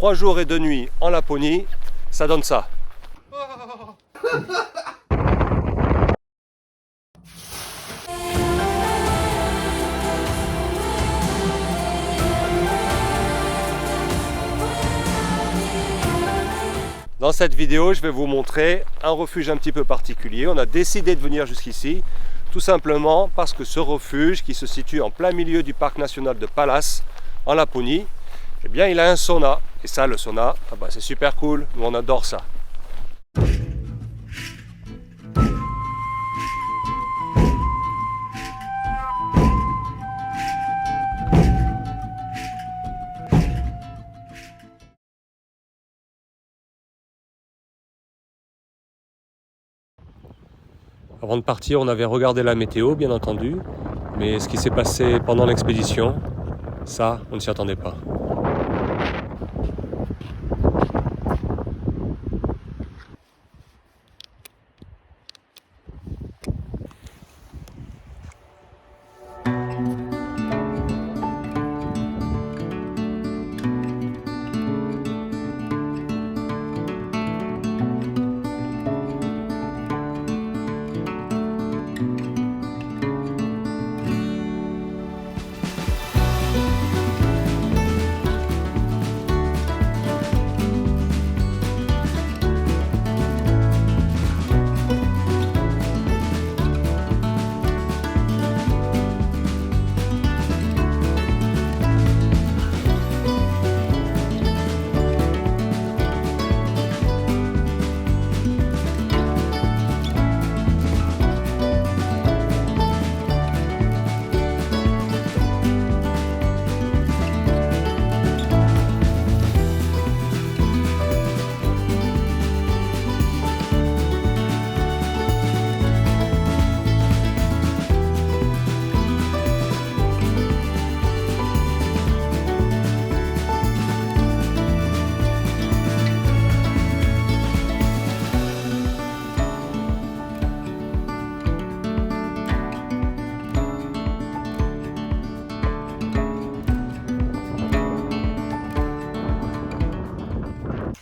3 jours et 2 nuits en Laponie, ça donne ça. Dans cette vidéo, je vais vous montrer un refuge un petit peu particulier. On a décidé de venir jusqu'ici, tout simplement parce que ce refuge, qui se situe en plein milieu du parc national de Pallas, en Laponie, eh bien, il a un sauna. Et ça, le sauna, ah bah, c'est super cool. Nous, on adore ça. Avant de partir, on avait regardé la météo, bien entendu, mais ce qui s'est passé pendant l'expédition, ça, on ne s'y attendait pas.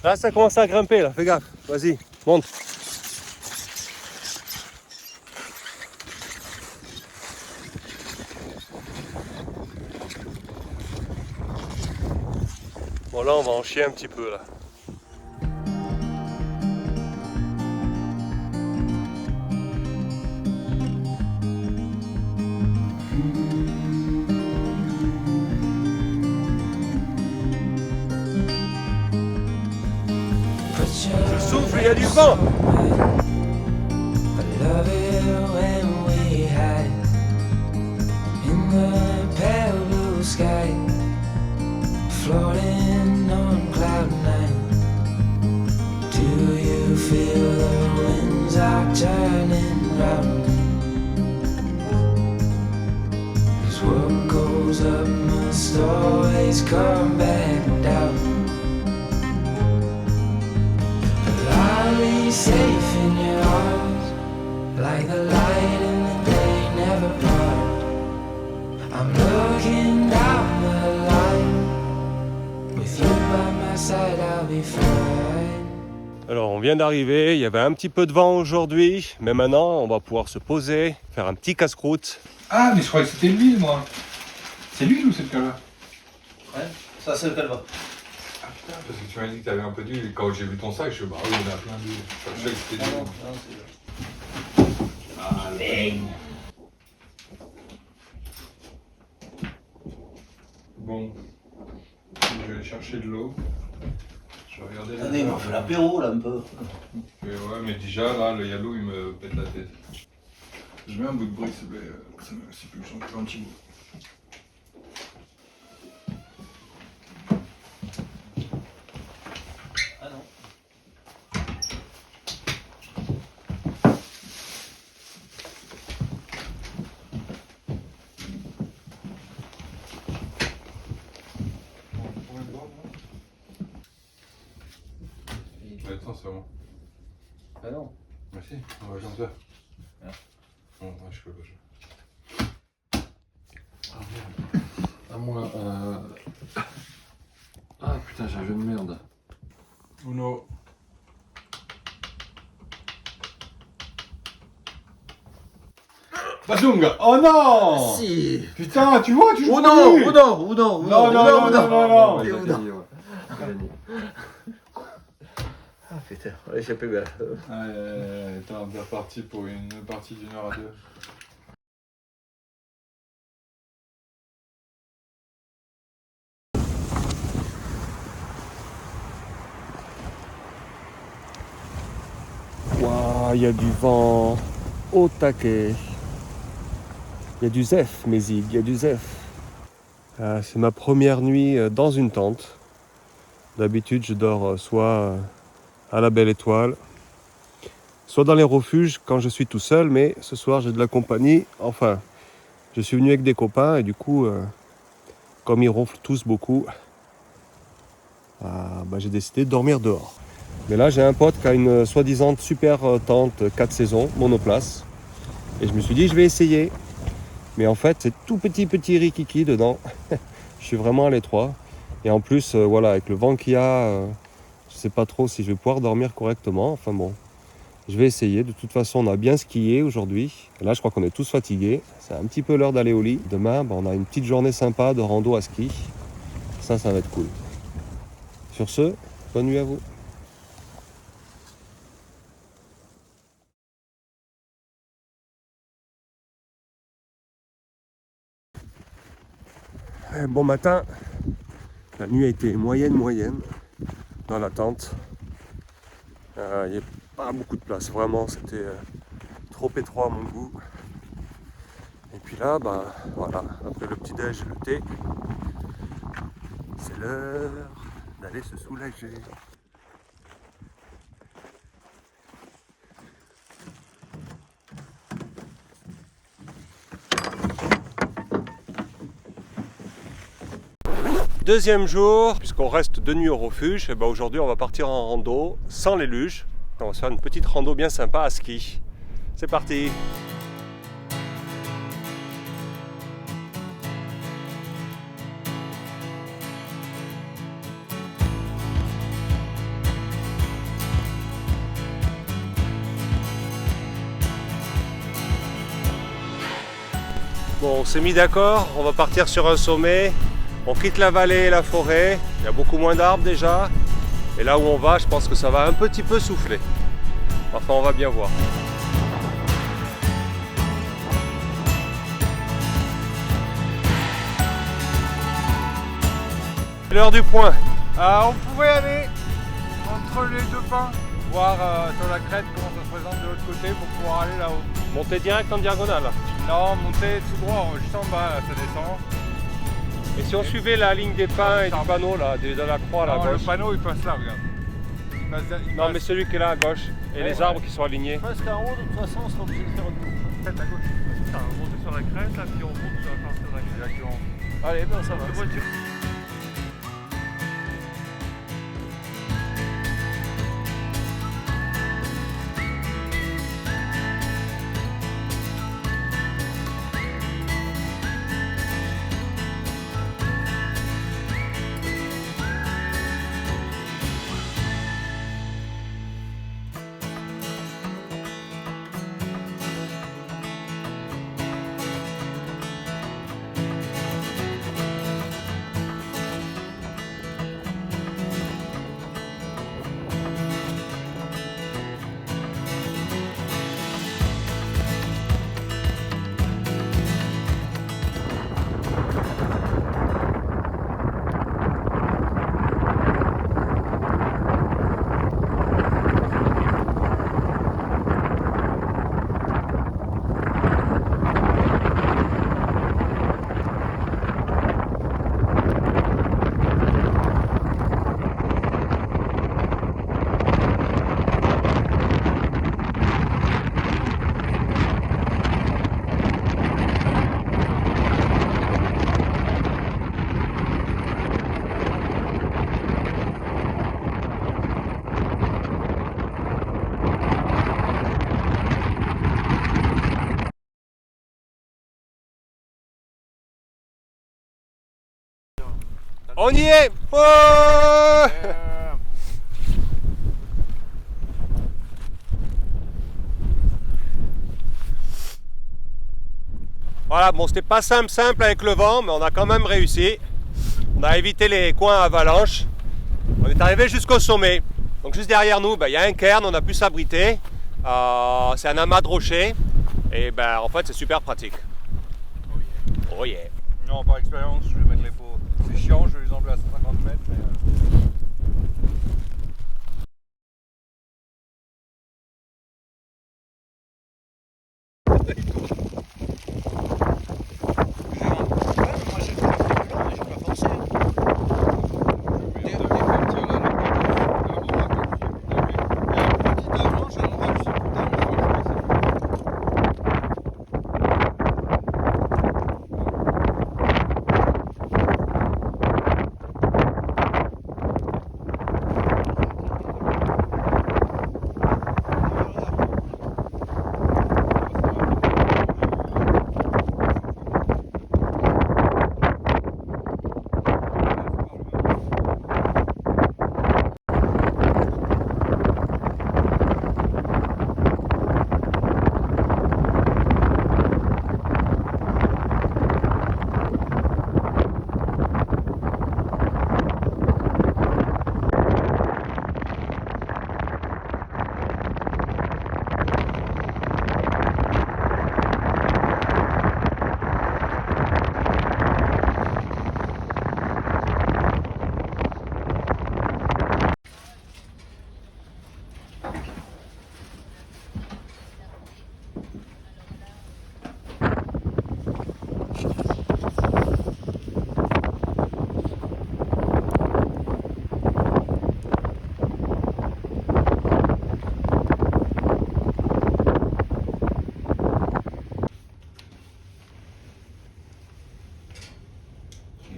Là, ça commence à grimper, là. Fais gaffe. Vas-y, monte. Bon, là, on va en chier un petit peu, là. Je souffle, il y a du vent. Safe in your arms, like the light in the day never part. I'm looking down the line, with you by my side I'll be fine. Alors on vient d'arriver, il y avait un petit peu de vent aujourd'hui, mais maintenant on va pouvoir se poser, faire un petit casse-croûte. Ah mais je croyais que c'était l'huile moi. C'est l'huile ou c'est le calva? Ouais, ça c'est le calva. Parce que tu m'as dit que tu avais un peu d'huile et quand j'ai vu ton sac, je me suis dit, bah oui, on a plein d'huile. Je savais que c'était d'huile. Allez. Bon, je vais aller chercher de l'eau. Je vais regarder Allez, on fait l'apéro là un peu. Ouais, mais déjà là, le yellow il me pète la tête. Je mets un bout de brique, s'il te plaît. C'est plus j'en fais un petit bout. Attends, c'est bon. Ah non. Merci, on va comme ça. Ah. Bon, ouais, je peux pas. Ah merde. À moins. Ah putain, j'ai un jeu de merde. Uno. Bazunga. Oh non. Si. Putain, tu vois, tu joues Uno, plus. Uno, Uno, Non, non, non, non, non, non. Et Uno. Gagné. Ah putain, ouais, j'ai plus belle. Attends, on est reparti pour une partie d'1 heure à 2. Waouh, il y a du vent au taquet. Il y a du zef, Mézig, il y a du zef. C'est ma première nuit dans une tente. D'habitude, je dors soit à la Belle Étoile, soit dans les refuges quand je suis tout seul, mais ce soir, j'ai de la compagnie. Enfin, je suis venu avec des copains et du coup, comme ils ronflent tous beaucoup, j'ai décidé de dormir dehors. Mais là, j'ai un pote qui a une soi-disant super tente 4 saisons, monoplace. Et je me suis dit, je vais essayer. Mais en fait, c'est tout petit rikiki dedans. Je suis vraiment à l'étroit. Et en plus, voilà, avec le vent qu'il y a, je sais pas trop si je vais pouvoir dormir correctement. Enfin bon, je vais essayer. De toute façon, on a bien skié aujourd'hui. Et là, je crois qu'on est tous fatigués. C'est un petit peu l'heure d'aller au lit. Demain, on a une petite journée sympa de rando à ski. Ça va être cool. Sur ce, bonne nuit à vous. Bon matin, la nuit a été moyenne dans la tente. Il n'y a pas beaucoup de place, vraiment, c'était trop étroit à mon goût. Et puis là, voilà, après le petit déj et le thé, c'est l'heure d'aller se soulager. Deuxième jour, puisqu'on reste 2 nuits au refuge, et aujourd'hui on va partir en rando sans les luges. On va se faire une petite rando bien sympa à ski. C'est parti! Bon, on s'est mis d'accord, on va partir sur un sommet. On quitte la vallée et la forêt, il y a beaucoup moins d'arbres déjà. Et là où on va, je pense que ça va un petit peu souffler. Enfin, on va bien voir. C'est l'heure du point. On pourrait aller entre les deux pins, voir sur la crête comment ça se présente de l'autre côté pour pouvoir aller là-haut. Monter direct en diagonale. Non, monter tout droit, juste en bas, là, ça descend. Et si on suivait la ligne des pins et du panneau là, de la croix là, à Non, gauche. le panneau il passe là, regarde. Non, mais celui qui est là à gauche et les arbres qui sont alignés. Parce qu'en haut, de toute façon, on sera obligé de faire un tour. Tête à gauche. On monte sur la crête, là, puis on monte sur la partie de la crête. Exactement. Allez, ben ça va. C'est bon, tu- On y est. Oh voilà, bon, c'était pas simple avec le vent, mais on a quand même réussi. On a évité les coins avalanches. On est arrivé jusqu'au sommet. Donc juste derrière nous, il y a un cairn, on a pu s'abriter. C'est un amas de rochers. Et en fait, c'est super pratique. Oh yeah. Non, par expérience, je vais mettre les pots. C'est chiant, je vais les enlever à 150 mètres. Mais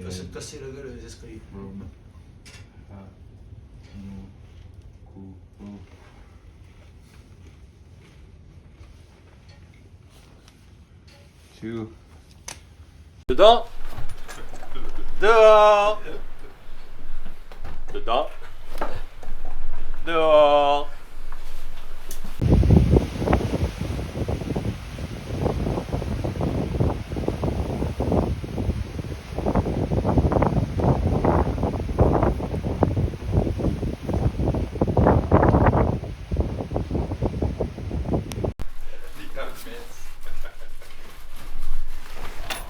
Il va se casser la gueule les escaliers. Dedans. Dehors. Dedans. Dehors.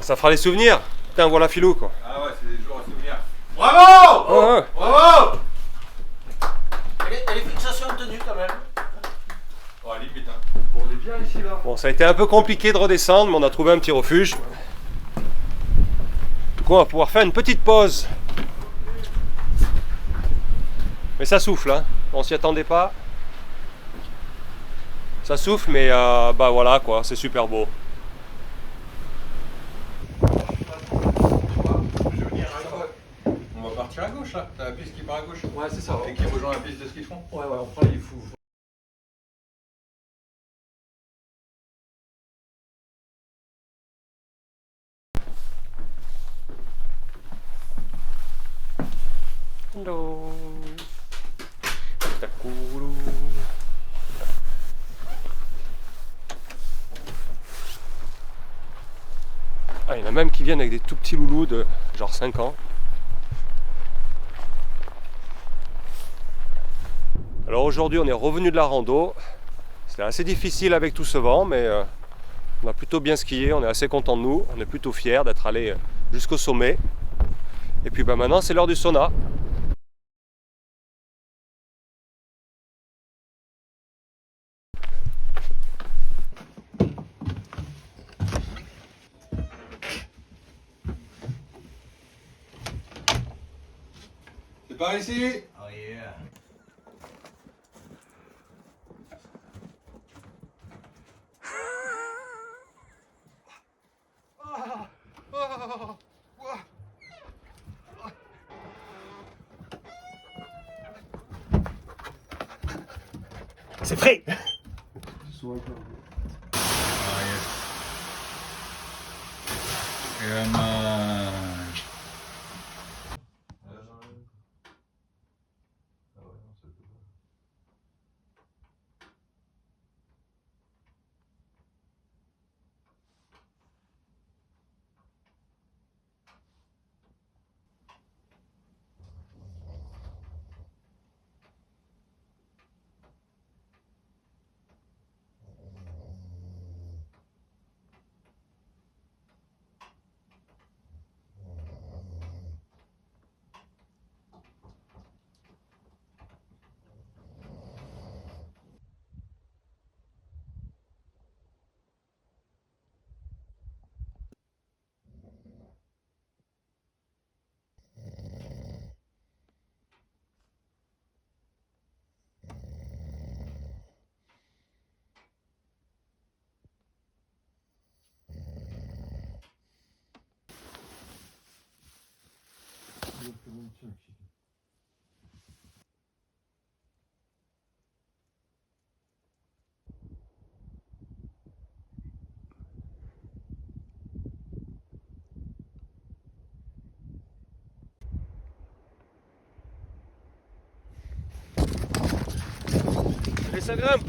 Ça fera les souvenirs. Putain, voilà Philou quoi. ah ouais, c'est des jours à souvenir. Bravo! Oh, ouais. Bravo! Et les fixations tenues quand même. Oh, limite, hein. Bon, on est bien ici, là. Bon, ça a été un peu compliqué de redescendre, mais on a trouvé un petit refuge. Du coup, on va pouvoir faire une petite pause. Mais ça souffle, hein. On s'y attendait pas. Ça souffle, mais voilà quoi, c'est super beau. On va partir à gauche, là. T'as la piste qui part à gauche. Ouais, c'est ça. Et qui rejoint la piste de ski de fond. Ouais, on prend les fous. Hello. Takuru. Ah, il y en a même qui viennent avec des tout petits loulous de genre 5 ans. Alors aujourd'hui on est revenu de la rando. C'était assez difficile avec tout ce vent, mais on a plutôt bien skié, on est assez content de nous, on est plutôt fiers d'être allé jusqu'au sommet. Et puis maintenant c'est l'heure du sauna. C'est par ici. Oh yeah. C'est frais. Allez, ça grimpe.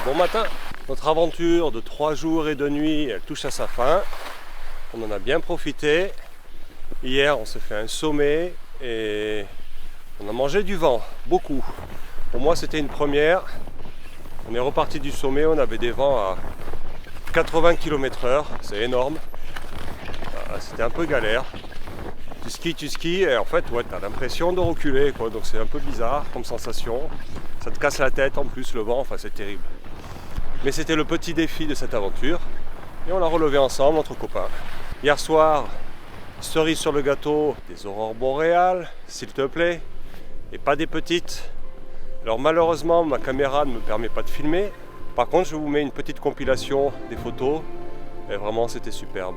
Bon matin, notre aventure de 3 jours et 2 nuits, elle touche à sa fin. On en a bien profité. Hier, on s'est fait un sommet et on a mangé du vent, beaucoup. Pour moi, c'était une première. On est reparti du sommet, on avait des vents à 80 km/h, c'est énorme. C'était un peu galère. Tu skis et en fait, ouais, tu as l'impression de reculer, quoi. Donc c'est un peu bizarre comme sensation. Ça te casse la tête en plus, le vent, enfin c'est terrible. Mais c'était le petit défi de cette aventure et on l'a relevé ensemble entre copains. Hier soir, cerise sur le gâteau, des aurores boréales, s'il te plaît, et pas des petites. Alors malheureusement, ma caméra ne me permet pas de filmer. Par contre, je vous mets une petite compilation des photos et vraiment c'était superbe.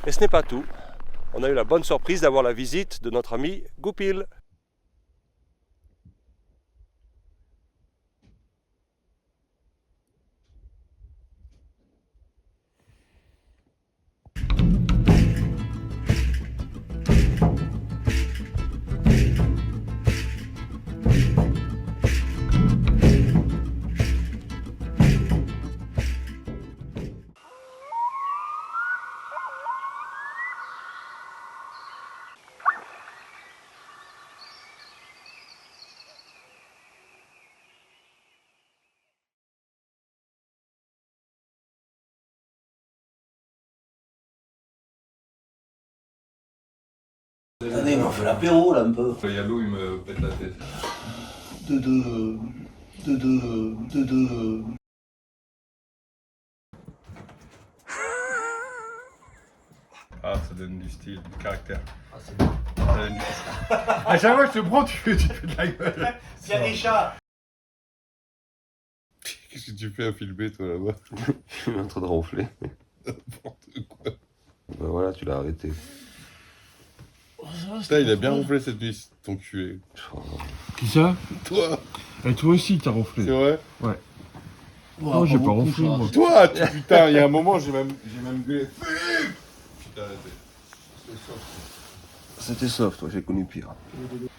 Et ce n'est pas tout. On a eu la bonne surprise d'avoir la visite de notre ami Goupil. Attendez, on fait l'apéro là un peu. Le Yalou il me pète la tête. Ah, ça donne du style, du caractère. Ah, c'est bon. Ça donne du... À chaque fois que je te prends, tu fais de la gueule. Tiens les chats. Qu'est-ce que tu fais à filmer toi là-bas? Je suis en train de ronfler. N'importe quoi. Ben voilà, tu l'as arrêté. Putain, il a bien ronflé cette nuit, ton cul. Qui ça? Toi, Et toi aussi t'as c'est ronflé. vrai? Non, j'ai pas ronflé moi. Toi, putain, il y a un moment, j'ai même gueulé. Putain, arrêtez. C'était soft, toi, j'ai connu pire.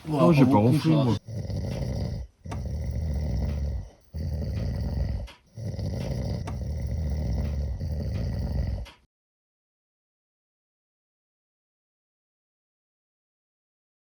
Non, j'ai pas ronflé moi.